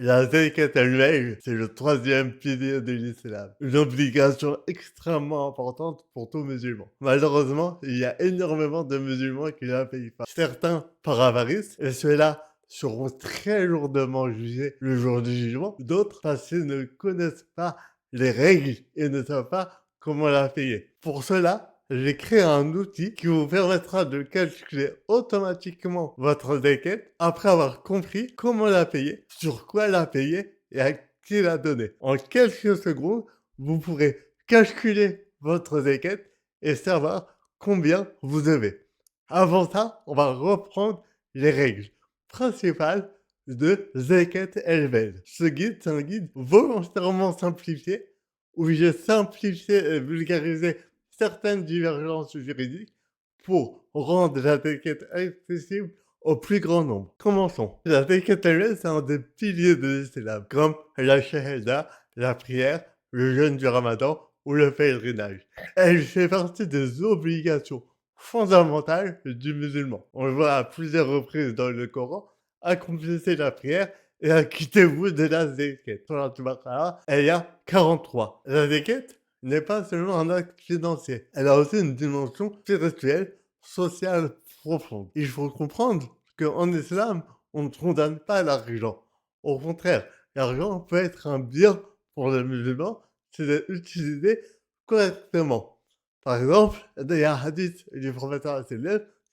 La zakat elle-même, c'est le troisième pilier de l'islam, une obligation extrêmement importante pour tout musulman. Malheureusement, il y a énormément de musulmans qui ne la payent pas. Certains par avarice, et ceux-là seront très lourdement jugés le jour du jugement. D'autres parce qu'ils ne connaissent pas les règles et ne savent pas comment la payer. Pour cela, j'ai créé un outil qui vous permettra de calculer automatiquement votre zakat après avoir compris comment la payer, sur quoi la payer et à qui la donner. En quelques secondes, vous pourrez calculer votre zakat et savoir combien vous devez. Avant ça, on va reprendre les règles principales de Zakat El-Ved. Ce guide, c'est un guide volontairement simplifié où j'ai simplifié et vulgarisé certaines divergences juridiques pour rendre la zakat accessible au plus grand nombre. Commençons. La zakat elle-même, c'est un des piliers de l'islam, comme la shahada, la prière, le jeûne du ramadan ou le pèlerinage. Elle fait partie des obligations fondamentales du musulman. On le voit à plusieurs reprises dans le Coran, accomplissez la prière et acquittez-vous de la zakat. Sur la Baqara, il y a 43. La zakat n'est pas seulement un acte financier, elle a aussi une dimension spirituelle, sociale profonde. Il faut comprendre qu'en islam, on ne condamne pas l'argent. Au contraire, l'argent peut être un bien pour le musulman s'il est utilisé correctement. Par exemple, il y a un hadith du prophète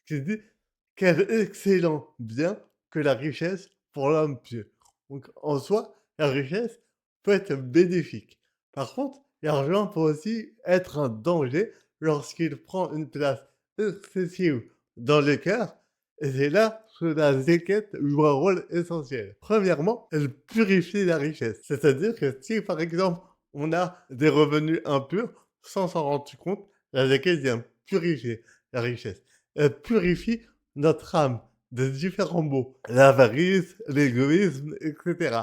qui dit quel excellent bien que la richesse pour l'homme pieux. Donc, en soi, la richesse peut être bénéfique. Par contre, l'argent peut aussi être un danger lorsqu'il prend une place excessive dans le cœur, et c'est là que la zakat joue un rôle essentiel. Premièrement, elle purifie la richesse. C'est-à-dire que si, par exemple, on a des revenus impurs, sans s'en rendre compte, la zakat vient purifier la richesse. Elle purifie notre âme de différents maux, l'avarice, l'égoïsme, etc.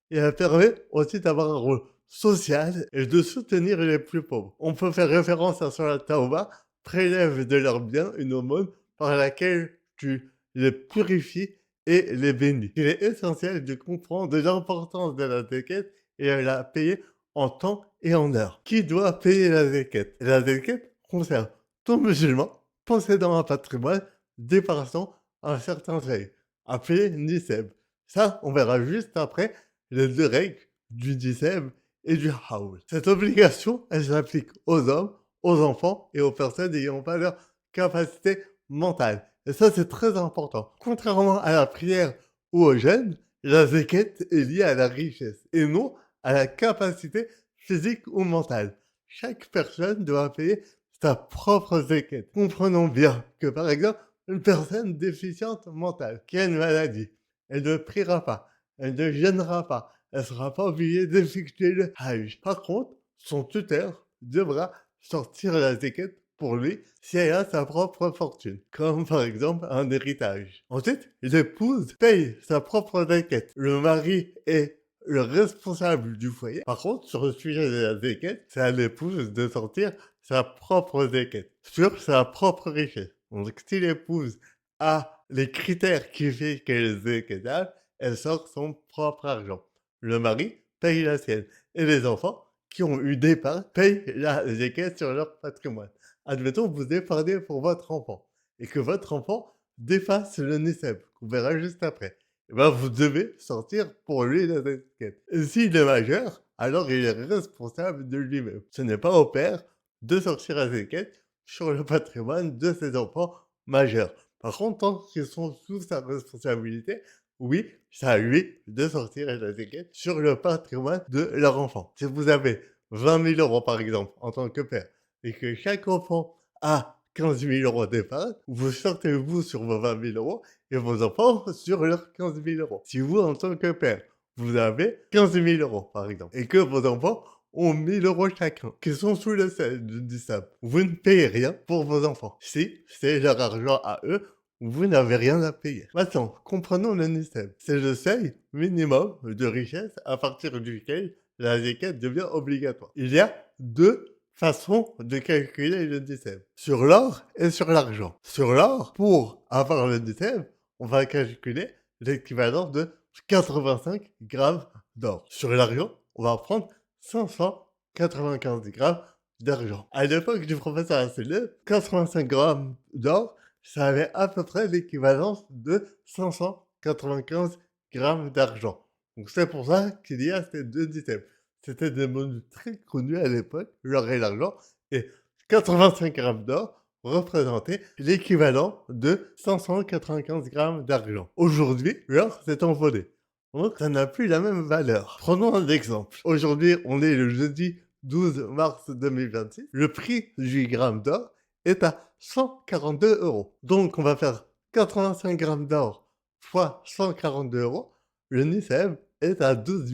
Et elle permet aussi d'avoir un rôle social et de soutenir les plus pauvres. On peut faire référence à Salat Tauba, prélève de leurs biens une aumône par laquelle tu les purifies et les bénis. Il est essentiel de comprendre l'importance de la zakat et de la payer en temps et en heure. Qui doit payer la zakat? La zakat concerne tout musulman possédant un patrimoine dépassant un certain seuil, appelé Niseb. Ça, on verra juste après les deux règles du Niseb et du Haoul. Cette obligation, elle s'applique aux hommes, aux enfants et aux personnes n'ayant pas leur capacité mentale. Et ça, c'est très important. Contrairement à la prière ou au jeûne, la zakat est liée à la richesse et non à la capacité physique ou mentale. Chaque personne doit payer sa propre zakat. Comprenons bien que, par exemple, une personne déficiente mentale qui a une maladie, elle ne priera pas, elle ne jeûnera pas, elle ne sera pas obligée d'effectuer le hajj. Par contre, son tuteur devra sortir la zakat pour lui si elle a sa propre fortune, comme par exemple un héritage. Ensuite, l'épouse paye sa propre zakat. Le mari est le responsable du foyer. Par contre, sur le sujet de la zakat, c'est à l'épouse de sortir sa propre zakat sur sa propre richesse. Donc, si l'épouse a les critères qui fait qu'elle est zakatable, elle sort son propre argent. Le mari paye la sienne. Et les enfants qui ont eu des parts payent la zakat sur leur patrimoine. Admettons que vous épargnez pour votre enfant et que votre enfant dépasse le NICEP, qu'on verra juste après. Et ben vous devez sortir pour lui la zakat. Et s'il est majeur, alors il est responsable de lui-même. Ce n'est pas au père de sortir la zakat sur le patrimoine de ses enfants majeurs. Par contre, tant qu'ils sont sous sa responsabilité, oui, c'est à lui de sortir la zakat sur le patrimoine de leur enfant. Si vous avez 20 000 € par exemple, en tant que père, et que chaque enfant a 15 000 € d'épargne, vous sortez vous sur vos 20 000 € et vos enfants sur leurs 15 000 €. Si vous, en tant que père, vous avez 15 000 € par exemple, et que vos enfants ont 1 000 € chacun, qui sont sous le seuil du NISAP, vous ne payez rien pour vos enfants. Si c'est leur argent à eux, vous n'avez rien à payer. Maintenant, comprenons le NISEP. C'est le seuil minimum de richesse à partir duquel la zakat devient obligatoire. Il y a deux façons de calculer le NISEP, sur l'or et sur l'argent. Sur l'or, pour avoir le NISEP, on va calculer l'équivalent de 85 grammes d'or. Sur l'argent, on va prendre 595 grammes d'argent. À l'époque du professeur Asselineau, 85 grammes d'or, ça avait à peu près l'équivalence de 595 grammes d'argent. Donc c'est pour ça qu'il y a ces deux items. C'était des monnaies très connues à l'époque, l'or et l'argent, et 85 grammes d'or représentait l'équivalent de 595 grammes d'argent. Aujourd'hui, l'or s'est envolé. Donc, ça n'a plus la même valeur. Prenons un exemple. Aujourd'hui, on est le jeudi 12 mars 2026. Le prix du gramme d'or est à 142 euros. Donc, on va faire 85 grammes d'or fois 142 euros. Le NICEM est à 12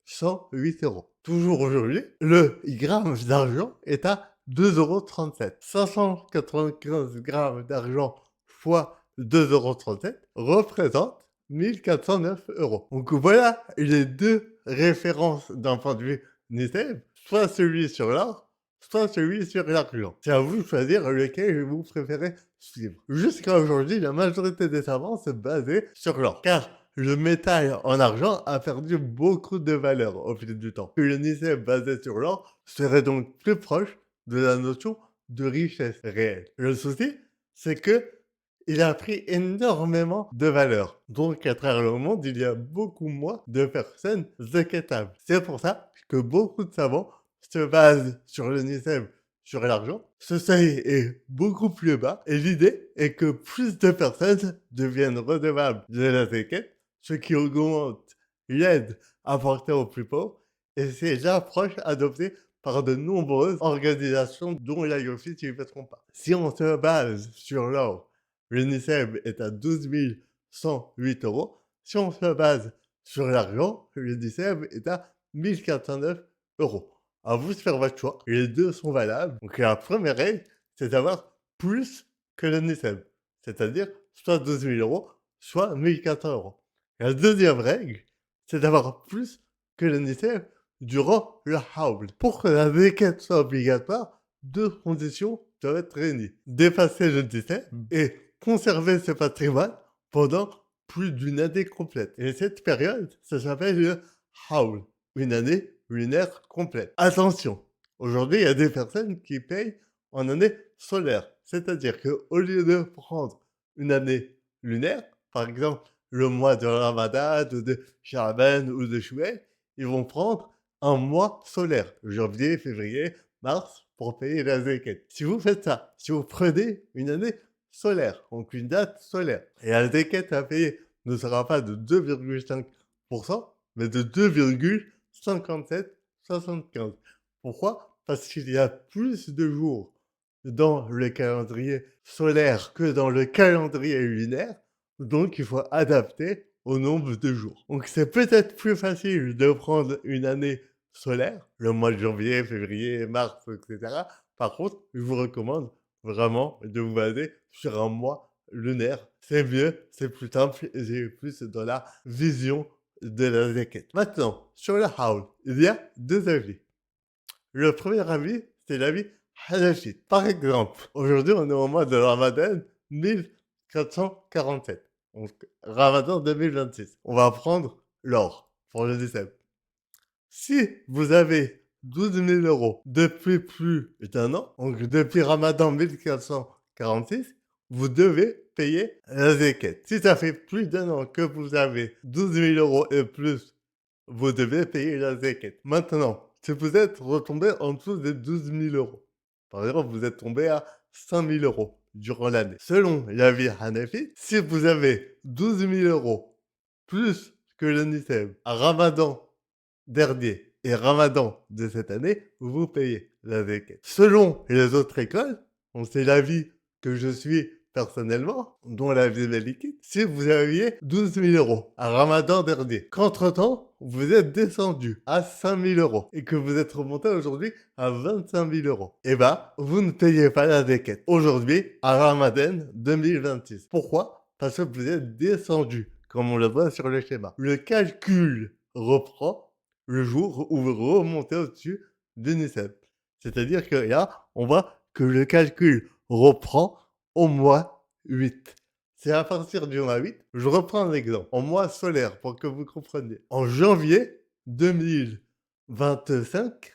108 euros. Toujours aujourd'hui, le gramme d'argent est à 2,37 €. 595 grammes d'argent fois 2,37 € représente 1409 euros. Donc voilà les deux références d'un point de vue NICEM, soit celui sur l'or, soit celui sur l'argent. C'est à vous de choisir lequel vous préférez suivre. Jusqu'à aujourd'hui, la majorité des savants se basaient sur l'or, car le métal en argent a perdu beaucoup de valeur au fil du temps. Le NICEM basé sur l'or serait donc plus proche de la notion de richesse réelle. Le souci, c'est que il a pris énormément de valeur. Donc, à travers le monde, il y a beaucoup moins de personnes équitables. C'est pour ça que beaucoup de savants se basent sur le NICEM, sur l'argent. Ce seuil est beaucoup plus bas et l'idée est que plus de personnes deviennent redevables de la zakat, ce qui augmente l'aide apportée aux plus pauvres, et c'est l'approche adoptée par de nombreuses organisations dont l'IOFI, si je ne me trompe pas. Si on se base sur l'or, le NICEM est à 12 108 euros. Si on se base sur l'argent, le NICEM est à 1409 euros. À vous de faire votre choix. Les deux sont valables. Donc la première règle, c'est d'avoir plus que le NICEM. C'est-à-dire soit 12 000 euros, soit 1400 euros. La deuxième règle, c'est d'avoir plus que le NICEM durant le hawl. Pour que la zakat soit obligatoire, deux conditions doivent être réunies. Dépasser le NICEM et conserver ce patrimoine pendant plus d'une année complète. Et cette période, ça s'appelle le hawl, une année lunaire complète. Attention, aujourd'hui, il y a des personnes qui payent en année solaire. C'est-à-dire qu'au lieu de prendre une année lunaire, par exemple le mois de Ramadan, ou de Sha'ban ou de Chouet, ils vont prendre un mois solaire, janvier, février, mars, pour payer la zakat. Si vous faites ça, si vous prenez une année solaire, donc une date solaire, et la zakat à payer ne sera pas de 2,5%, mais de 2,5775. Pourquoi? Parce qu'il y a plus de jours dans le calendrier solaire que dans le calendrier lunaire, donc il faut adapter au nombre de jours. Donc c'est peut-être plus facile de prendre une année solaire, le mois de janvier, février, mars, etc. Par contre, je vous recommande vraiment de vous baser sur un mois lunaire. C'est mieux, c'est plus simple et c'est plus dans la vision de la zakat. Maintenant, sur le hawl, il y a deux avis. Le premier avis, c'est l'avis hanafite. Par exemple, aujourd'hui, on est au mois de Ramadan 1447. Donc, Ramadan 2026. On va prendre l'or pour le décembre. Si vous avez 12 000 euros depuis plus d'un an, donc depuis Ramadan 1446, vous devez payer la zakat. Si ça fait plus d'un an que vous avez 12 000 euros et plus, vous devez payer la zakat. Maintenant, si vous êtes retombé en dessous des 12 000 euros, par exemple, vous êtes tombé à 5 000 euros durant l'année. Selon l'avis Hanafi, si vous avez 12 000 euros plus que le NICEM à Ramadan dernier et Ramadan de cette année, vous payez la zakat. Selon les autres écoles, c'est l'avis que je suis personnellement, dont l'avis malikite, si vous aviez 12 000 euros à Ramadan dernier, qu'entre-temps, vous êtes descendu à 5 000 euros et que vous êtes remonté aujourd'hui à 25 000 euros, eh ben, vous ne payez pas la zakat aujourd'hui à Ramadan 2026. Pourquoi? Parce que vous êtes descendu, comme on le voit sur le schéma. Le calcul reprend le jour où vous remontez au-dessus du NICEM. C'est-à-dire que là, on voit que le calcul reprend au mois 8. c'est à partir du mois 8. Je reprends un exemple, en mois solaire pour que vous compreniez. En janvier 2025,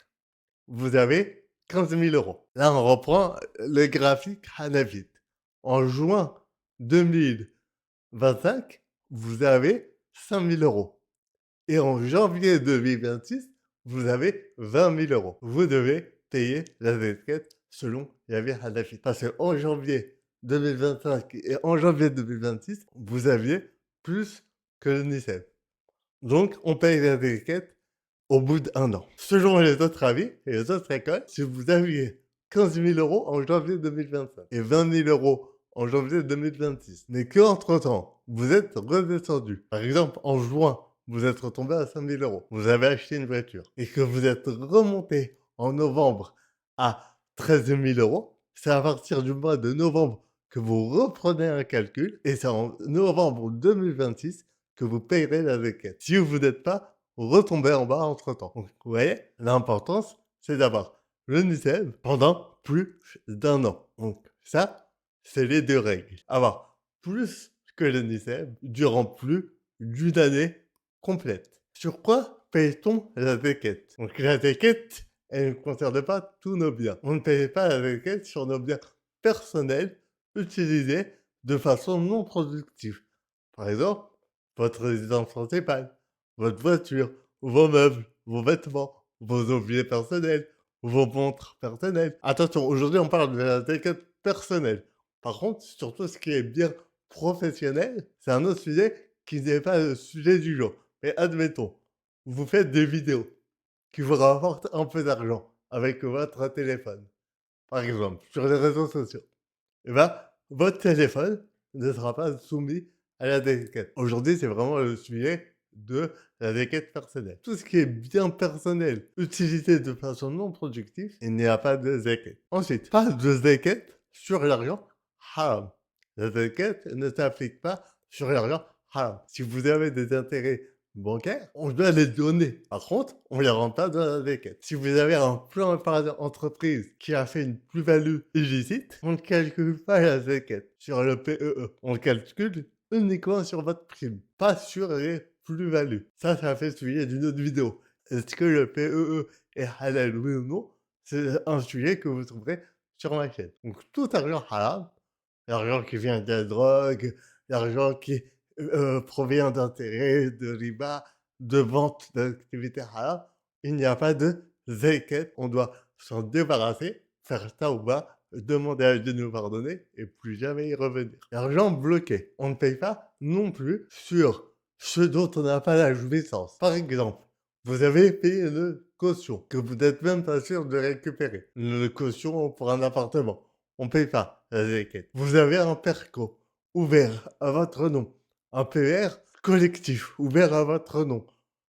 vous avez 15 000 euros. Là, on reprend le graphique Hanavit. En juin 2025, vous avez 5 000 euros. Et en janvier 2026, vous avez 20 000 euros. Vous devez payer la zakat selon Yavi Hanafi. Parce qu'en janvier 2025 et en janvier 2026, vous aviez plus que le NICEF. Donc, on paye la zakat au bout d'1 an. Selon les autres avis et les autres écoles, si vous aviez 15 000 euros en janvier 2025 et 20 000 euros en janvier 2026, mais qu'entre-temps, vous êtes redescendu. Par exemple, en juin, vous êtes retombé à 5 000 euros. Vous avez acheté une voiture et que vous êtes remonté en novembre à 13 000 euros. C'est à partir du mois de novembre que vous reprenez un calcul et c'est en novembre 2026 que vous payerez la zakat. Si vous n'êtes pas retombé en bas entre-temps. Donc, vous voyez, l'importance, c'est d'avoir le NICEF pendant plus d'1 an. Donc, ça, c'est les 2 règles. Avoir plus que le NICEF durant plus d'une année complète. Sur quoi paye-t-on la zakat? Donc, la zakat, elle ne concerne pas tous nos biens. On ne paye pas la zakat sur nos biens personnels utilisés de façon non productive. Par exemple, votre résidence principale, votre voiture, vos meubles, vos vêtements, vos objets personnels, vos montres personnelles. Attention, aujourd'hui, on parle de la zakat personnelle. Par contre, sur tout ce qui est bien professionnel, c'est un autre sujet qui n'est pas le sujet du jour. Mais admettons, vous faites des vidéos qui vous rapportent un peu d'argent avec votre téléphone, par exemple, sur les réseaux sociaux. Et ben, votre téléphone ne sera pas soumis à la zakat. Aujourd'hui, c'est vraiment le sujet de la zakat personnelle. Tout ce qui est bien personnel, utilisé de façon non productive, il n'y a pas de zakat. Ensuite, pas de zakat sur l'argent haram. La zakat ne s'applique pas sur l'argent haram. Si vous avez des intérêts bancaires, on doit les donner. Par contre, on ne les rend pas dans la zakat. Si vous avez un plan d'épargne entreprise qui a fait une plus-value illicite, on ne calcule pas la zakat sur le PEE. On le calcule uniquement sur votre prime, pas sur les plus-values. Ça fait sujet d'une autre vidéo. Est-ce que le PEE est halal, oui ou non? C'est un sujet que vous trouverez sur ma chaîne. Donc tout argent halal, l'argent qui vient de la drogue, l'argent qui provient d'intérêts, de riba, de vente d'activités halal, il n'y a pas de zakat. On doit s'en débarrasser, faire tauba, demander à Dieu de nous pardonner et plus jamais y revenir. L'argent bloqué, on ne paye pas non plus sur ce dont on n'a pas la jouissance. Par exemple, vous avez payé une caution que vous n'êtes même pas sûr de récupérer. Une caution pour un appartement. On ne paye pas la zakat. Vous avez un PERCO ouvert à votre nom. Un PR collectif ouvert à votre nom.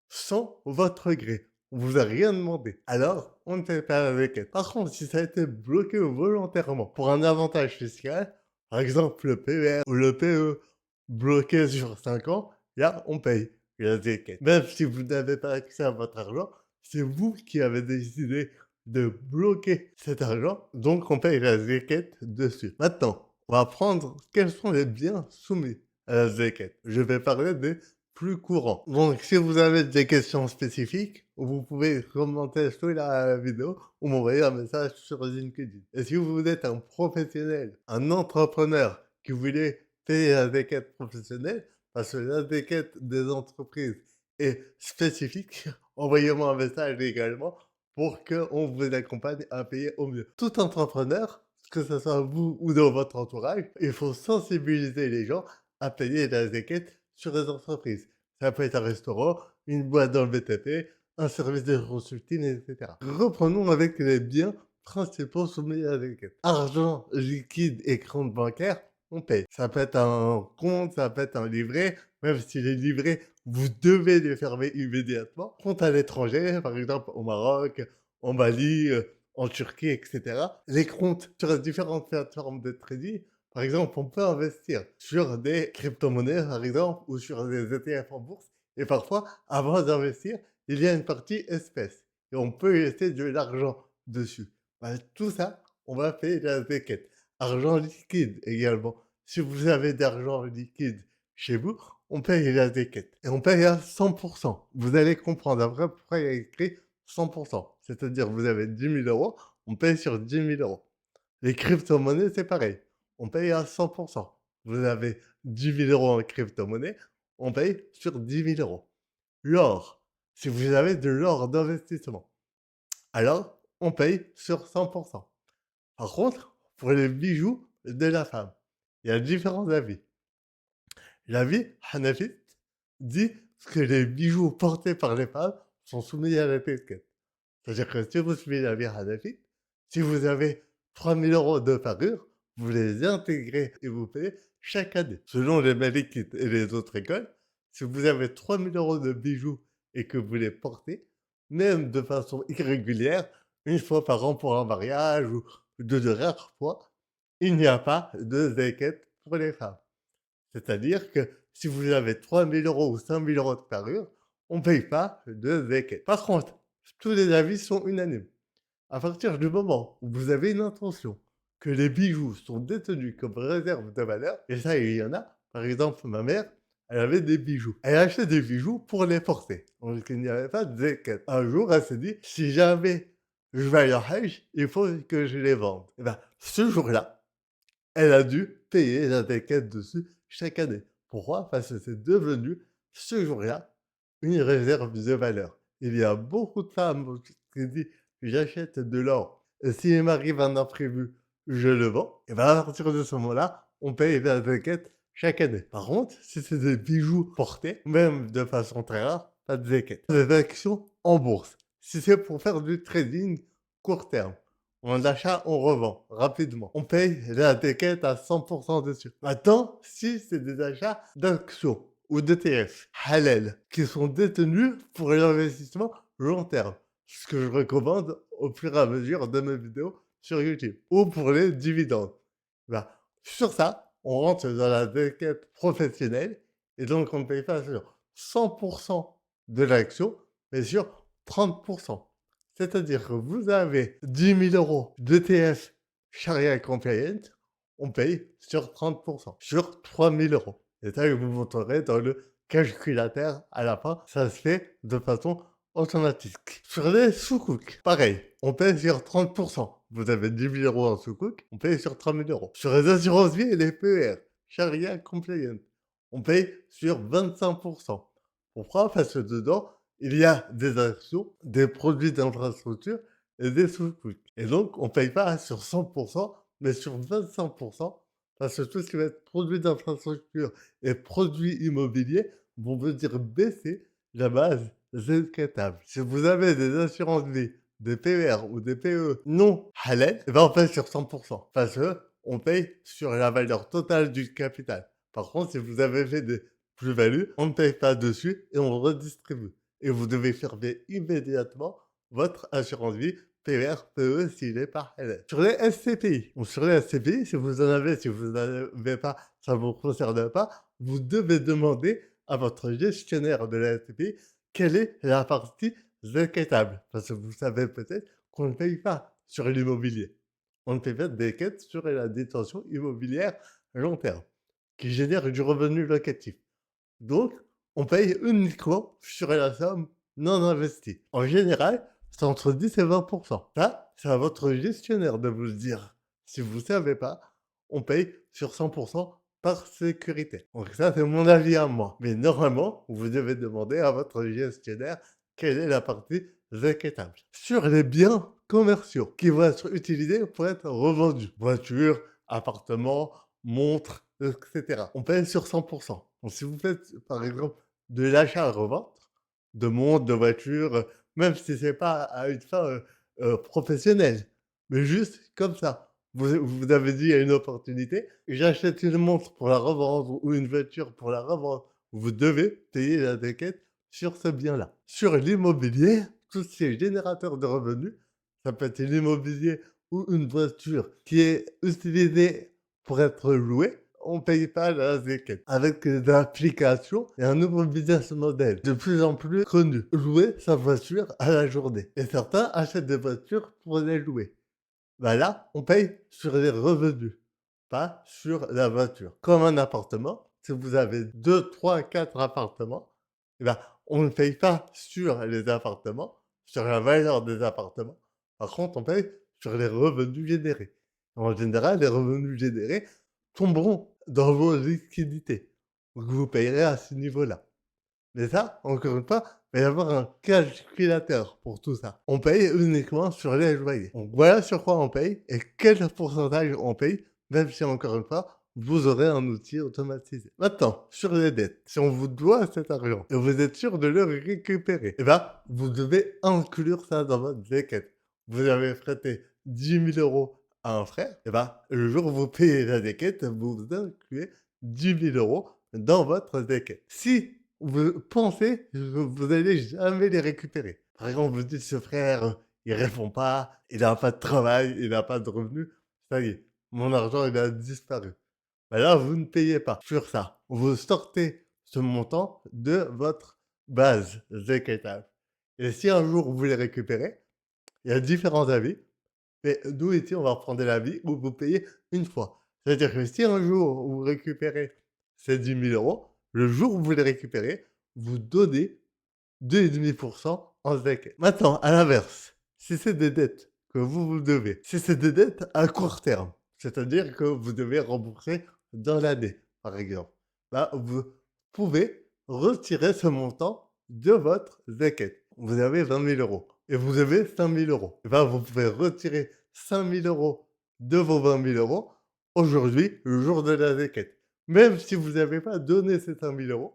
Sans votre gré. On vous a rien demandé. Alors, on ne paye pas la zakat. Par contre, si ça a été bloqué volontairement pour un avantage fiscal, par exemple le PER ou le PE bloqué sur 5 ans, là, on paye la zakat. Même si vous n'avez pas accès à votre argent, c'est vous qui avez décidé de bloquer cet argent, donc on paye la zakat dessus. Maintenant, on va prendre quels sont les biens soumis à la zakat. Je vais parler des plus courants. Donc, si vous avez des questions spécifiques, vous pouvez commenter sous la vidéo ou m'envoyer un message sur LinkedIn. Et si vous êtes un professionnel, un entrepreneur qui voulait payer la zakat professionnelle, parce que la zakat des entreprises est spécifique, envoyez-moi un message également pour qu'on vous accompagne à payer au mieux. Tout entrepreneur, que ce soit vous ou dans votre entourage, il faut sensibiliser les gens à payer la zakat sur les entreprises. Ça peut être un restaurant, une boîte dans le BTP, un service de consulting, etc. Reprenons avec les biens principaux soumis à la zakat. Argent liquide et compte bancaire, on paye. Ça peut être un compte, ça peut être un livret, même si les livrets, vous devez les fermer immédiatement. Compte à l'étranger, par exemple au Maroc, en Mali, en Turquie, etc. Les comptes sur les différentes plateformes de trading, par exemple, on peut investir sur des crypto-monnaies, par exemple, ou sur des ETF en bourse. Et parfois, avant d'investir, il y a une partie espèce. Et on peut laisser de l'argent dessus. Bah, tout ça, on va payer la zakat. Argent liquide également. Si vous avez d'argent liquide chez vous, on paye la déquête et on paye à 100%. Vous allez comprendre après pourquoi il y a écrit 100%. C'est-à-dire vous avez 10 000 €, on paye sur 10 000 €. Les crypto-monnaies, c'est pareil. On paye à 100%. Vous avez 10 000 € en crypto-monnaie, on paye sur 10 000 €. L'or, si vous avez de l'or d'investissement, alors on paye sur 100%. Par contre, pour les bijoux de la femme, il y a différents avis. L'avis hanafite dit que les bijoux portés par les femmes sont soumis à la ticket. C'est-à-dire que si vous suivez l'avis hanafite, si vous avez 3 000 € de parure, vous les intégrez et vous payez chaque année. Selon les malikites et les autres écoles, si vous avez 3 000 € de bijoux et que vous les portez, même de façon irrégulière, une fois par an pour un mariage ou de rares fois, il n'y a pas de zakat pour les femmes. C'est-à-dire que si vous avez 3 000 € ou 5 000 € de parure, on ne paye pas de zakat. Par contre, tous les avis sont unanimes. À partir du moment où vous avez une intention que les bijoux sont détenus comme réserve de valeur, et ça, il y en a. Par exemple, ma mère, elle avait des bijoux. Elle achetait des bijoux pour les porter. Donc, il n'y avait pas de zakat. Un jour, elle s'est dit, si jamais je vais aller au Hajj, il faut que je les vende. Et ben, ce jour-là, elle a dû payer la zakat dessus chaque année. Pourquoi? Parce que c'est devenu, ce jour-là, une réserve de valeur. Il y a beaucoup de femmes qui disent, j'achète de l'or, et s'il m'arrive un imprévu, je le vends. Et bien à partir de ce moment-là, on paye la zakat chaque année. Par contre, si c'est des bijoux portés, même de façon très rare, pas de zakat. Des actions en bourse, si c'est pour faire du trading court terme, on achète, on revend rapidement. On paye la zakat à 100% dessus. Maintenant, si c'est des achats d'actions ou d'ETF halal qui sont détenus pour l'investissement long terme, ce que je recommande au fur et à mesure de mes vidéos sur YouTube, ou pour les dividendes. Bah, sur ça, on rentre dans la zakat professionnelle et donc on ne paye pas sur 100% de l'action, mais sur 30%. C'est-à-dire que vous avez 10 000 € d'ETF Sharia Compliant, on paye sur 30%, sur 3 000 €. Et ça, je vous montrerai dans le calculateur à la fin. Ça se fait de façon automatique. Sur les soukouk, pareil, on paye sur 30%. Vous avez 10 000 € en soukouk, on paye sur 3 000 €. Sur les assurances vie et les PER, Sharia Compliant, on paye sur 25%. Pourquoi? Parce que dedans, il y a des actions, des produits d'infrastructure et des soukouk. Et donc, on ne paye pas sur 100%, mais sur 25%, parce que tout ce qui va être produits d'infrastructure et produits immobiliers vont venir baisser la base zakatable. Si vous avez des assurances vie, des PER ou des PE non halal, eh ben on paye sur 100%, parce que on paye sur la valeur totale du capital. Par contre, si vous avez fait des plus-values, on ne paye pas dessus et on redistribue. Et vous devez fermer immédiatement votre assurance vie PER, PE s'il est pas halal. Sur les SCPI, ou sur les SCPI, si vous en avez, si vous n'en avez pas, ça ne vous concerne pas, vous devez demander à votre gestionnaire de la SCPI quelle est la partie zakatable. Parce que vous savez peut-être qu'on ne paye pas sur l'immobilier. On ne paye pas de zakat sur la détention immobilière à long terme, qui génère du revenu locatif. Donc, on paye uniquement sur la somme non investie. En général, c'est entre 10 et 20%. Ça, c'est à votre gestionnaire de vous le dire. Si vous ne savez pas, on paye sur 100% par sécurité. Donc ça, c'est mon avis à moi. Mais normalement, vous devez demander à votre gestionnaire quelle est la partie zakatable. Sur les biens commerciaux qui vont être utilisés pour être revendus, voitures, appartements, montres, etc. On paye sur 100%. Donc si vous faites, par exemple, de l'achat-revente, de montres, de voitures, même si c'est pas à une fin, professionnelle, mais juste comme ça. Vous avez dit: «Il y a une opportunité, j'achète une montre pour la revendre ou une voiture pour la revendre». Vous devez payer la zakat sur ce bien-là. Sur l'immobilier, tout ce qui est générateur de revenus, ça peut être l'immobilier ou une voiture qui est utilisée pour être louée, on paye pas la zakat. Avec les applications, il y a un nouveau business model de plus en plus connu. Louer sa voiture à la journée. Et certains achètent des voitures pour les louer. Bah là, on paye sur les revenus. pas sur la voiture. Comme un appartement, si vous avez 2, 3, 4 appartements, eh ben, on ne paye pas sur les appartements, sur la valeur des appartements. Par contre, on paye sur les revenus générés. En général, les revenus générés tomberont dans vos liquidités. Donc vous payerez à ce niveau-là. Mais ça, encore une fois, il va y avoir un calculateur pour tout ça. On paye uniquement sur les loyers. Donc voilà sur quoi on paye et quel pourcentage on paye, même si encore une fois, vous aurez un outil automatisé. Maintenant, sur les dettes, si on vous doit cet argent et vous êtes sûr de le récupérer, eh ben, vous devez inclure ça dans votre déquête. Vous avez prêté 10 000 € à un frère, eh ben, le jour où vous payez la déquête, vous incluez 10 000 € dans votre déquête. Si vous pensez que vous allez jamais les récupérer. Par exemple, vous dites: «Ce frère, il répond pas, il a pas de travail, il a pas de revenus, ça y est, mon argent, il a disparu». Bah, là, vous ne payez pas sur ça. Vous sortez ce montant de votre base zékatable et si un jour vous les récupérez, il y a différents avis, mais nous ici, on va prendre l'avis où vous payez une fois. C'est-à-dire que si un jour vous récupérez ces 10 000 €, le jour où vous les récupérez, vous donnez 2,5% en zéké. Maintenant, à l'inverse, si c'est des dettes que vous devez, si c'est des dettes à court terme, c'est-à-dire que vous devez rembourser dans l'année, par exemple, bah, vous pouvez retirer ce montant de votre zéké. Vous avez 20 000 € et vous devez 5 000 €. Et ben, vous pouvez retirer 5 000 € de vos 20 000 € aujourd'hui, le jour de la zéké. Même si vous n'avez pas donné ces 5 000 €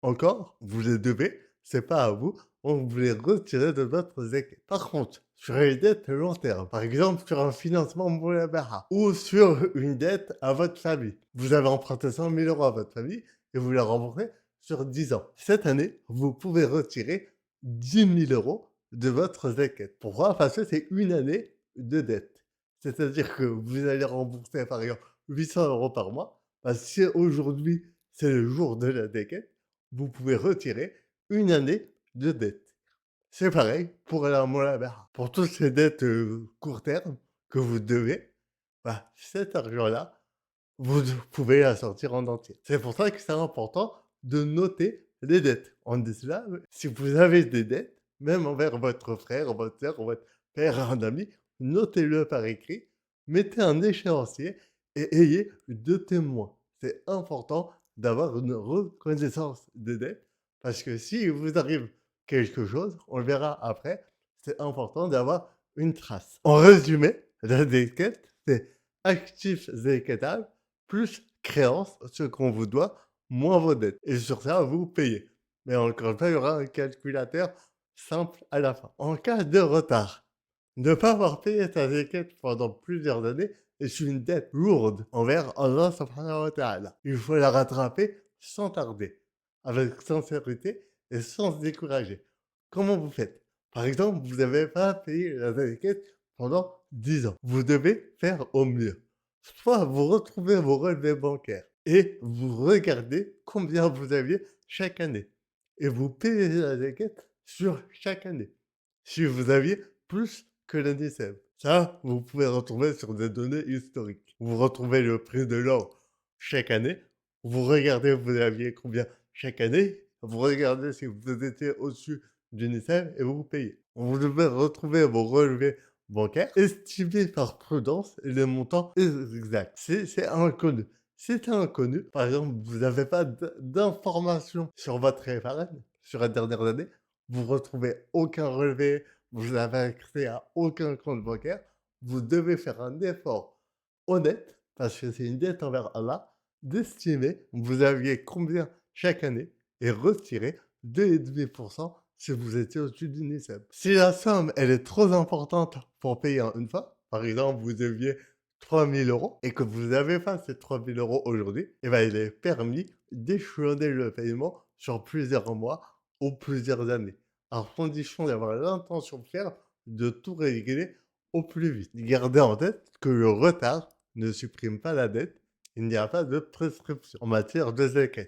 encore, vous les devez, c'est pas à vous, on vous les retirer de votre zéké. Par contre, sur les dettes long terme, par exemple sur un financement Moulabara ou sur une dette à votre famille, vous avez emprunté 100 000 € à votre famille et vous les remboursez sur 10 ans. Cette année, vous pouvez retirer 10 000 € de votre zéké. Pourquoi? Parce que c'est une année de dette. C'est-à-dire que vous allez rembourser par exemple 800 € par mois. Bah, si aujourd'hui c'est le jour de la déquête, vous pouvez retirer une année de dette. C'est pareil pour la Moulabara. Pour toutes ces dettes court terme que vous devez, bah, cet argent-là, vous pouvez la sortir en entier. C'est pour ça que c'est important de noter les dettes. En islam, si vous avez des dettes, même envers votre frère, votre sœur, votre père, un ami, notez-le par écrit, mettez un échéancier et ayez 2 témoins. C'est important d'avoir une reconnaissance des dettes parce que si vous arrive quelque chose, on le verra après, c'est important d'avoir une trace. En résumé, la déquête, c'est actif zékatable plus créance, ce qu'on vous doit, moins vos dettes. Et sur ça, vous payez. Mais encore une fois, il y aura un calculateur simple à la fin. En cas de retard, ne pas avoir payé sa zakat pendant plusieurs années est une dette lourde envers Allah subhanahu wa ta'ala. Il faut la rattraper sans tarder, avec sincérité et sans se décourager. Comment vous faites? Par exemple, vous n'avez pas payé la zakat pendant 10 ans. Vous devez faire au mieux. Soit vous retrouvez vos relevés bancaires et vous regardez combien vous aviez chaque année et vous payez la zakat sur chaque année. Si vous aviez plus que l'INSEE. Ça, vous pouvez retrouver sur des données historiques. Vous retrouvez le prix de l'or chaque année, vous regardez vous aviez combien chaque année, vous regardez si vous étiez au-dessus du NICEM et vous payez. Vous devez retrouver vos relevés bancaires, estimés par prudence et les montants exacts. C'est inconnu. C'est inconnu. Par exemple, vous n'avez pas d'informations sur votre épargne sur la dernière année, vous retrouvez aucun relevé, vous n'avez accès à aucun compte bancaire, vous devez faire un effort honnête, parce que c'est une dette envers Allah, d'estimer vous aviez combien chaque année et retirer 2,5% si vous étiez au-dessus du NICEP. Si la somme, elle est trop importante pour payer en une fois, par exemple, vous deviez 3 000 € et que vous n'avez pas ces 3 000 € aujourd'hui, eh ben, il est permis d'échelonner le paiement sur plusieurs mois ou plusieurs années, à condition d'avoir l'intention ferme de tout régler au plus vite. Gardez en tête que le retard ne supprime pas la dette, il n'y a pas de prescription en matière de zakat.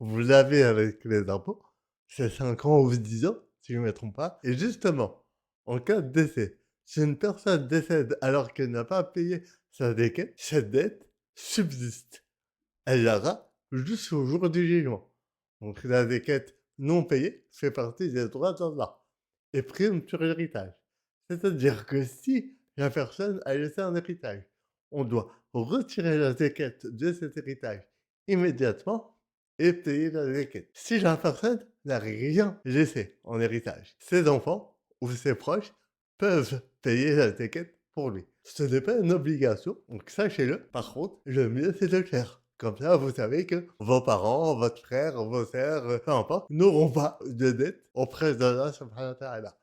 Vous l'avez avec les impôts, c'est 5 ans ou 10 ans, si je ne me trompe pas. Et justement, en cas de décès, si une personne décède alors qu'elle n'a pas payé sa zakat, cette dette subsiste. Elle l'aura jusqu'au jour du jugement. Donc la zakat non payée fait partie des droits d'Allah et prime sur l'héritage. C'est-à-dire que si la personne a laissé un héritage, on doit retirer la zakat de cet héritage immédiatement et payer la zakat. Si la personne n'a rien laissé en héritage, ses enfants ou ses proches peuvent payer la zakat pour lui. Ce n'est pas une obligation, donc sachez-le. Par contre, le mieux c'est de le faire. Comme ça, vous savez que vos parents, votre frère, vos sœurs, peu importe, n'auront pas de dette auprès d'Allah subhanahu wa ta'ala.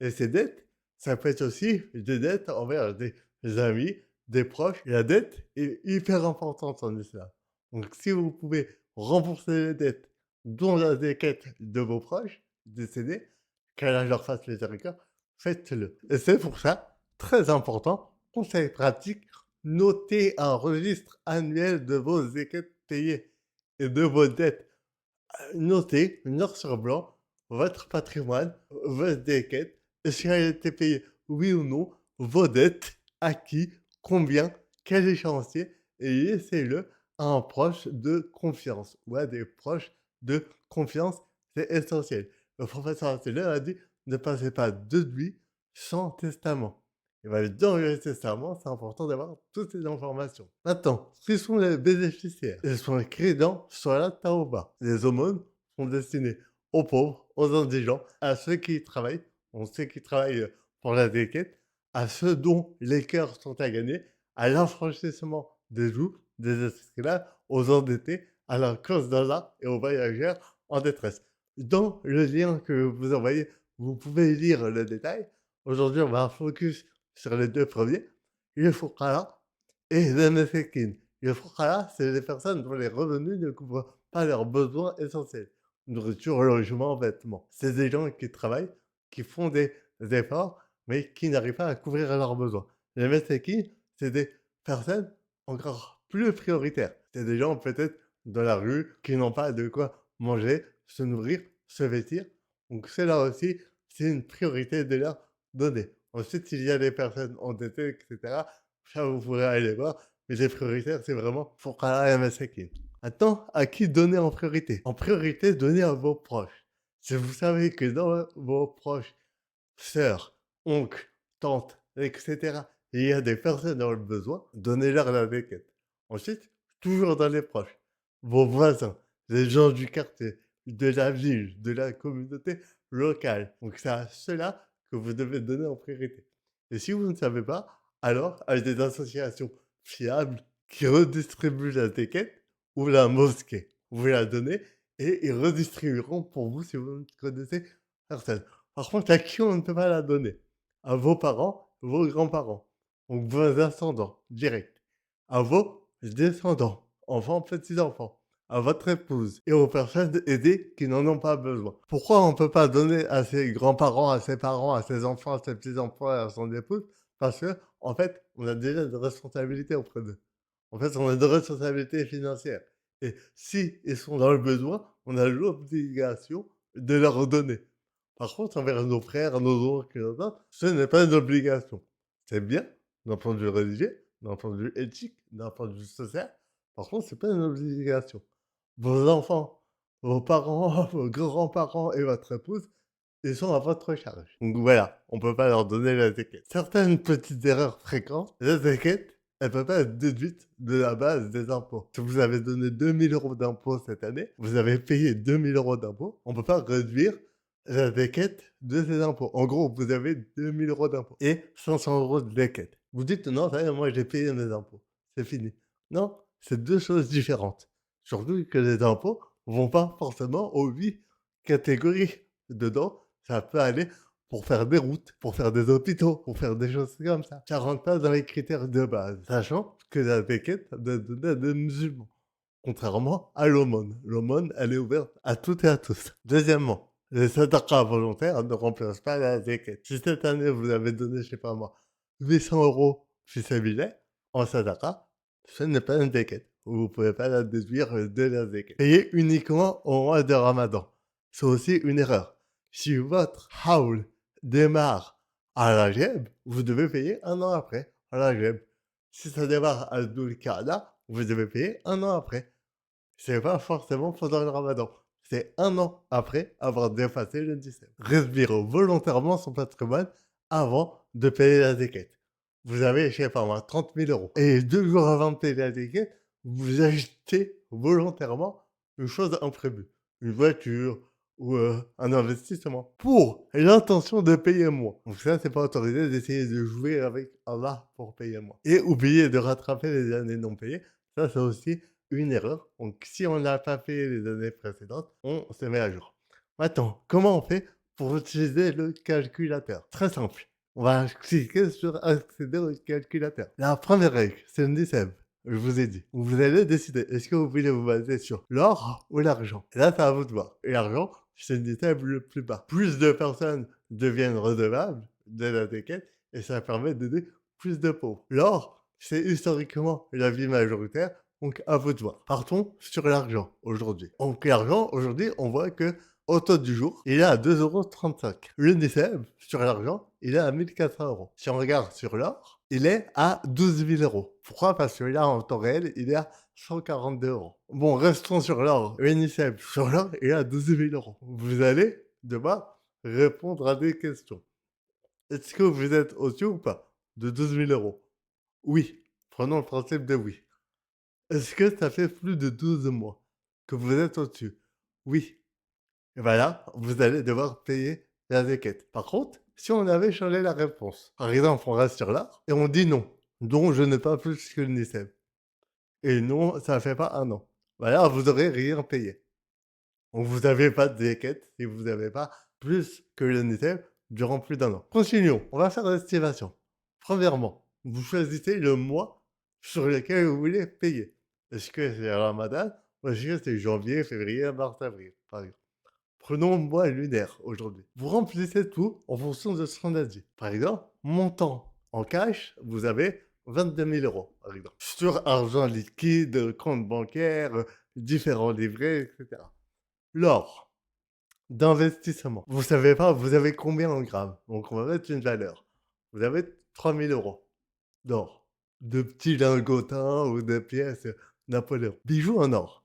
Et ces dettes, ça peut être aussi des dettes envers des amis, des proches. La dette est hyper importante en islam. Donc si vous pouvez rembourser les dettes, dont la zakat de vos proches décédés, qu'Allah leur fasse miséricorde, faites-le. Et c'est pour ça, très important, conseil pratique, notez un registre annuel de vos zakat payées et de vos dettes. Notez, noir sur blanc, votre patrimoine, votre zakat, est-ce qu'elle a été payée, oui ou non, vos dettes, à qui, combien, quel échéancier, et laissez-le à un proche de confiance ou à des proches de confiance, c'est essentiel. Le professeur Taylor a dit ne passez pas de nuit sans testament. Et bien, dans le testament, c'est important d'avoir toutes ces informations. Maintenant, qui sont les bénéficiaires? Ils sont écrits dans Salat Tauba. Les aumônes sont destinées aux pauvres, aux indigents, à ceux qui travaillent, on sait qu'ils travaillent pour la déquête, à ceux dont les cœurs sont à gagner, à l'affranchissement des jougs, des esclaves, aux endettés, à la cause d'Allah et aux voyageurs en détresse. Dans le lien que vous envoyez, vous pouvez lire le détail. Aujourd'hui, on va focus sur les deux premiers, les fuqara et les masakin. Les fuqara, c'est les personnes dont les revenus ne couvrent pas leurs besoins essentiels. Nourriture, logement, vêtements. C'est des gens qui travaillent, qui font des efforts, mais qui n'arrivent pas à couvrir leurs besoins. Les masakin, c'est des personnes encore plus prioritaires. C'est des gens peut-être dans la rue qui n'ont pas de quoi manger, se nourrir, se vêtir. Donc c'est là aussi, c'est une priorité de leur donner. Ensuite, il y a des personnes endettées, etc. Ça, vous pourrez aller voir. Mais les prioritaires, c'est vraiment Fuqara et Masakin. Maintenant, à qui donner en priorité? En priorité, donnez à vos proches. Si vous savez que dans vos proches, sœurs, oncles, tantes, etc., il y a des personnes dans le besoin, donnez-leur la zakat. Ensuite, toujours dans les proches, vos voisins, les gens du quartier, de la ville, de la communauté locale. Donc c'est à ceux-là que vous devez donner en priorité. Et si vous ne savez pas, alors à des associations fiables qui redistribuent la zakat ou la mosquée. Vous la donnez et ils redistribueront pour vous si vous ne connaissez personne. Par contre, à qui on ne peut pas la donner? À vos parents, vos grands-parents, donc vos ascendants directs, à vos descendants, enfants, petits-enfants, à votre épouse et aux personnes aidées qui n'en ont pas besoin. Pourquoi on ne peut pas donner à ses grands-parents, à ses parents, à ses enfants, à ses petits-enfants et à son épouse? Parce que, en fait, on a déjà des responsabilités auprès d'eux. En fait, on a des responsabilités financières. Et si ils sont dans le besoin, on a l'obligation de leur donner. Par contre, envers nos frères, nos oncles, nos tantes, ce n'est pas une obligation. C'est bien d'un point de vue religieux, d'un point de vue éthique, d'un point de vue social. Par contre, c'est pas une obligation. Vos enfants, vos parents, vos grands-parents et votre épouse, ils sont à votre charge. Donc voilà, on peut pas leur donner la zakat. Certaines petites erreurs fréquentes, la zakat, elle peut pas être déduite de la base des impôts. Si vous avez donné 2000 € d'impôts cette année, vous avez payé 2000 € d'impôts, on peut pas réduire la zakat de ces impôts. En gros, vous avez 2000 € d'impôts et 500 € de zakat. Vous dites non, ça y est, moi j'ai payé mes impôts. C'est fini. Non, c'est deux choses différentes. Surtout que les impôts vont pas forcément aux 8 catégories. Dedans, ça peut aller pour faire des routes, pour faire des hôpitaux, pour faire des choses comme ça. Ça rentre pas dans les critères de base, sachant que la zakat doit donner à des musulmans, contrairement à l'aumône. L'aumône, elle est ouverte à toutes et à tous. Deuxièmement, les sadaqas volontaires ne remplacent pas la zakat. Si cette année, vous avez donné, je sais pas moi, 800 € fisabilillah en sadaqa, ce n'est pas une zakat. Vous pouvez pas la déduire de la zakat. Payez uniquement au mois de Ramadan. C'est aussi une erreur. Si votre haoul démarre à Rajab, vous devez payer un an après, à Rajab. Si ça démarre à Dhul Qa'da, vous devez payer un an après. C'est pas forcément pendant le ramadan. C'est un an après avoir dépassé le 17. Respirez volontairement son patrimoine avant de payer la déquête. Vous avez, je sais pas moi, 30 000 euros. Et 2 jours avant de payer la déquête, vous achetez volontairement une chose imprévue. Une voiture ou un investissement. Pour l'intention de payer moins. Donc ça, c'est pas autorisé d'essayer de jouer avec Allah pour payer moins. Et oublier de rattraper les années non payées. Ça, c'est aussi une erreur. Donc, si on n'a pas fait les années précédentes, on se met à jour. Maintenant, comment on fait pour utiliser le calculateur? Très simple. On va cliquer sur accéder au calculateur. La première règle, c'est une simple. Je vous ai dit. Vous allez décider, est-ce que vous voulez vous baser sur l'or ou l'argent? Et là, c'est à vous de voir. Et l'argent, c'est une table le plus bas. Plus de personnes deviennent redevables de la déquête et ça permet d'aider plus de pauvres. L'or, c'est historiquement la vie majoritaire, donc à vous de voir. Partons sur l'argent aujourd'hui. Donc l'argent, aujourd'hui, on voit que au taux du jour, il est à 2,35 €. Le NICEB, sur l'argent, il est à 1400 €. Si on regarde sur l'or, il est à 12 000 €. Pourquoi? Parce que là, en temps réel, il est à 142 €. Bon, restons sur l'or. Le NICEB, sur l'or, il est à 12 000 €. Vous allez devoir répondre à des questions. Est-ce que vous êtes au-dessus ou pas de 12 000 €? Oui. Prenons le principe de oui. Est-ce que ça fait plus de 12 mois que vous êtes au-dessus? Oui. Et bah là, vous allez devoir payer la déquête. Par contre, si on avait changé la réponse, par exemple, on reste sur l'art et on dit non, dont je n'ai pas plus que le NICEB. Et non, ça ne fait pas un an. Bah là, vous aurez rien payé. Donc vous n'avez pas de déquête si vous n'avez pas plus que le NICEB durant plus d'un an. Continuons, on va faire l'estimation. Premièrement, vous choisissez le mois sur lequel vous voulez payer. Est-ce que c'est Ramadan ou est-ce que c'est janvier, février, mars, avril, par exemple? Prenons le mois lunaire aujourd'hui. Vous remplissez tout en fonction de ce qu'on a dit. Par exemple, montant en cash, vous avez 22 000 €, par exemple. Sur argent liquide, compte bancaire, différents livrets, etc. L'or d'investissement. Vous savez pas, vous avez combien en grammes? Donc on va mettre une valeur. Vous avez 3 000 € d'or. De petits lingotins ou de pièces Napoléon. Bijoux en or.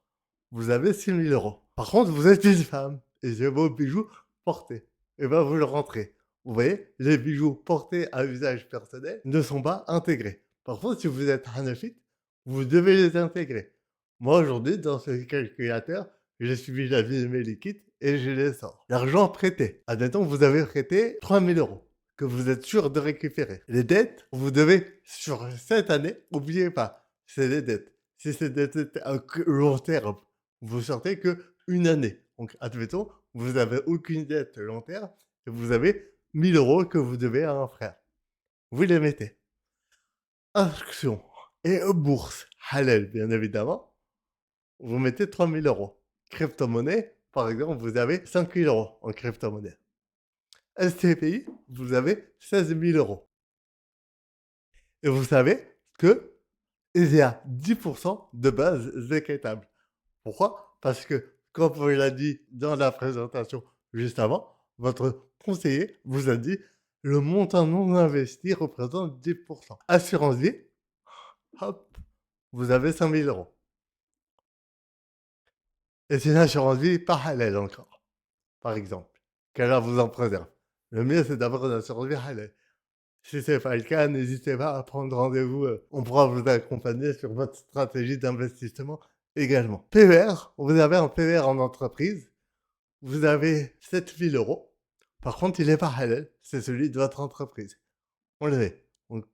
Vous avez 6 000 €. Par contre, vous êtes une femme et c'est vos bijoux portés. Et ben vous le rentrez. Vous voyez, les bijoux portés à usage personnel ne sont pas intégrés. Par contre, si vous êtes hanafite, vous devez les intégrer. Moi, aujourd'hui, dans ce calculateur, j'ai suivi l'avis de mes liquides et je les sors. L'argent prêté. Admettons, vous avez prêté 3 000 € que vous êtes sûr de récupérer. Les dettes, vous devez, sur cette année, n'oubliez pas, c'est des dettes. Si c'est des dettes à long terme, vous sortez que une année. Donc, admettons, vous n'avez aucune dette long terme et vous avez 1 000 € que vous devez à un frère. Vous les mettez. Instruction et bourse, halal, bien évidemment. Vous mettez 3 000 €. Crypto-monnaie, par exemple, vous avez 5 000 € en crypto-monnaie. SCPI, vous avez 16 000 €. Et vous savez que il y a 10% de base zakatable. Pourquoi? Parce que, comme on l'a dit dans la présentation juste avant, votre conseiller vous a dit le montant non investi représente 10%. Assurance vie, hop, vous avez 5 000 €. Et c'est une assurance vie parallèle encore, par exemple. Qu'Allah vous en préserve. Le mieux, c'est d'avoir une assurance vie halal. Si ce n'est pas le cas, n'hésitez pas à prendre rendez-vous. On pourra vous accompagner sur votre stratégie d'investissement également. PER, vous avez un PER en entreprise. Vous avez 7 000 €. Par contre, il n'est pas halal. C'est celui de votre entreprise. On le fait. Donc,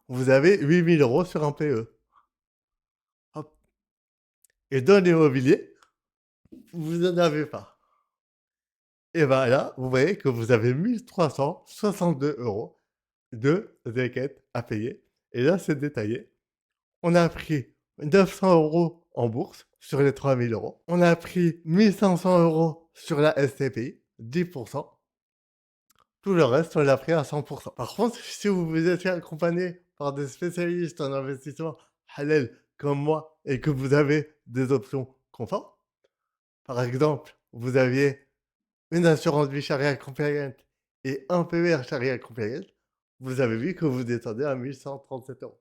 vous avez 8 000 € sur un PE. Hop. Et dans l'immobilier, vous n'en avez pas. Et bien là, vous voyez que vous avez 1 362 € de zakat à payer. Et là, c'est détaillé. On a pris 900 € en bourse sur les 3 000 €. On a pris 1 500 € sur la SCPI, 10%. Tout le reste, on l'a pris à 100%. Par contre, si vous vous êtes accompagné par des spécialistes en investissement halal comme moi et que vous avez des options confort, par exemple, vous aviez une assurance vie Sharia compliant et un PER Sharia compliant, vous avez vu que vous descendez à 1 137 €.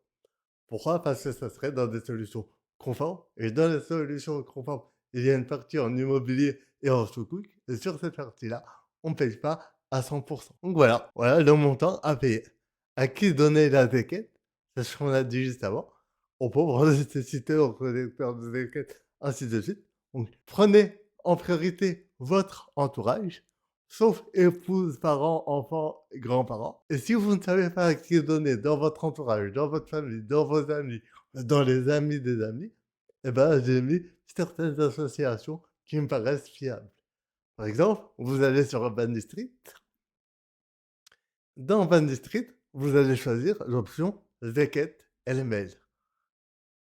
Pourquoi? Parce que ça serait dans des solutions conformes et dans les solutions conformes, il y a une partie en immobilier et en sous-couc et sur cette partie-là, on ne paye pas à 100. Donc voilà, voilà le montant à payer. À qui donner la zéquette? C'est ce qu'on a dit juste avant. Aux pauvres nécessités, aux collecteurs de zéquette, ainsi de suite. Donc prenez en priorité votre entourage, sauf épouse, parents, enfants, grands-parents. Et si vous ne savez pas à qui donner dans votre entourage, dans votre famille, dans vos amis, dans les amis des amis, eh ben, j'ai mis certaines associations qui me paraissent fiables. Par exemple, vous allez sur Bandy Street. Dans Bandy Street, vous allez choisir l'option Zeket LML.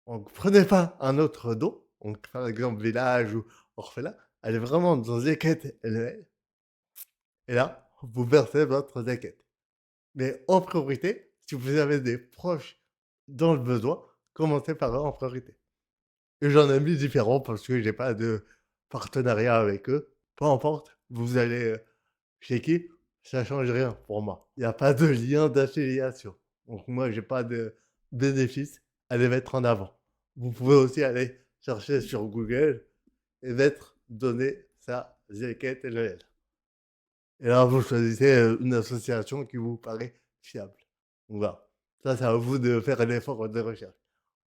Donc, prenez pas un autre dos, donc par exemple village ou orphelin, allez vraiment dans Zeket LML, et là, vous versez votre Zeket. Mais en priorité, si vous avez des proches dans le besoin, commencez par eux en priorité. Et j'en ai mis différents parce que j'ai pas de partenariat avec eux. Peu importe, vous allez chez qui, ça change rien pour moi. Il n'y a pas de lien d'affiliation. Donc moi, j'ai pas de bénéfice à les mettre en avant. Vous pouvez aussi aller chercher sur Google et mettre donner sa Zeket LL. Et là, vous choisissez une association qui vous paraît fiable. Donc voilà. Ça, c'est à vous de faire l'effort de recherche.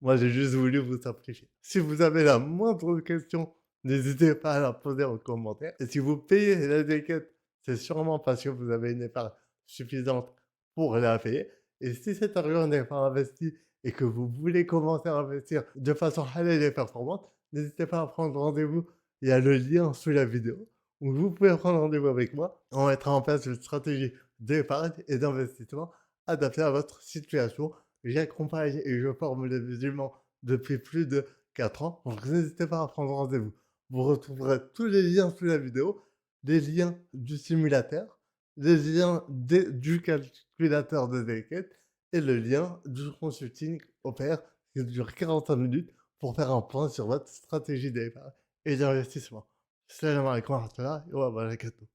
Moi, j'ai juste voulu vous simplifier. Si vous avez la moindre question, n'hésitez pas à la poser en commentaire. Et si vous payez la déquête, c'est sûrement parce que vous avez une épargne suffisante pour la payer. Et si cet argent n'est pas investi et que vous voulez commencer à investir de façon halal et performante, n'hésitez pas à prendre rendez-vous. Il y a le lien sous la vidéo. Donc, vous pouvez prendre rendez-vous avec moi. On mettra en place une stratégie d'épargne et d'investissement adaptée à votre situation. J'accompagne et je forme les musulmans depuis plus de 4 ans. Donc, n'hésitez pas à prendre rendez-vous. Vous retrouverez tous les liens sous la vidéo, les liens du simulateur, les liens du calculateur de déquête et le lien du consulting offert qui dure 45 minutes pour faire un point sur votre stratégie d'épargne et d'investissement. Salam alaikum wa rahmatullah wa barakatuh.